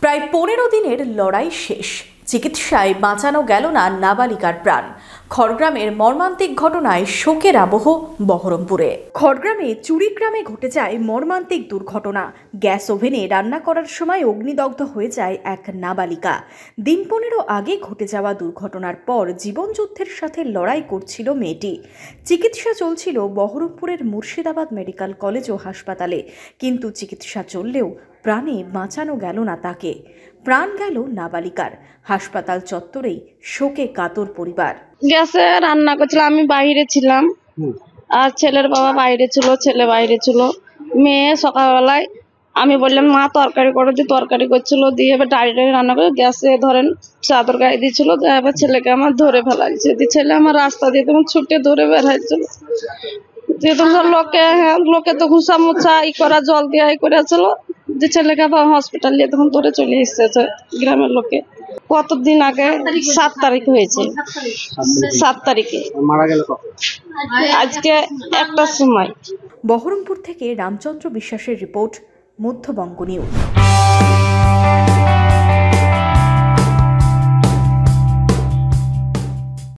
প্রায় 15 দিনের লড়াই শেষ। চিকিৎসায় বাঁচানো গেল না নাবালিকার প্রাণ। খড়গ্রামের মর্মান্তিক ঘটনায় শোকের আবহ বহরমপুরে। খড়গ্রামে চুরিগ্রামে ঘটে যায় মর্মান্তিক দুর্ঘটনা। গ্যাস ওভেনে রান্না করার সময় অগ্নিদগ্ধ হয়ে যায় এক নাবালিকা। দিন 15 আগে ঘটে যাওয়া দুর্ঘটনার পর জীবনযুদ্ধের সাথে লড়াই করছিল মেয়েটি। চিকিৎসা চলছিল বহরমপুরের মুর্শিদাবাদ মেডিকেল কলেজ ও হাসপাতালে, কিন্তু চিকিৎসা চললেও প্রাণে বাঁচানো গেল না তাকে। প্রাণ গেল নাবালিকার। হাসপাতাল চত্বরেই শোকে কাতর পরিবার। গ্যাসে রান্না করছিলাম, আমি বাইরে ছিলাম আর ছেলের বাবা বাইরে ছিল, ছেলে বাইরে ছিল। মেয়ে সকালবেলায় আমি বললাম মা তরকারি করে দি, তরকারি করছিল, দিয়ে এবার ডাইরেক্ট রান্না করে গ্যাসে ধরেন চাদর গায়ে দিয়েছিল। এবার ছেলেকে আমার ধরে ফেলাইছে, ছেলে আমার রাস্তা দিয়ে তখন ছুটে ধরে বেড়াইছিল। দিয়ে তখন লোকে তো ঘুষা মুছা করা জল দিয়ে করেছিল, যে ছেলেকে আবার হসপিটাল নিয়ে তখন ধরে চলে এসেছে গ্রামের লোকে। কতদিন আগে 7 তারিখ হয়েছে, 7 তারিখে মারা গেল আজকে একটার সময়। বহরমপুর থেকে রামচন্দ্র বিশ্বাসের রিপোর্ট, মধ্যবঙ্গ নিউজ।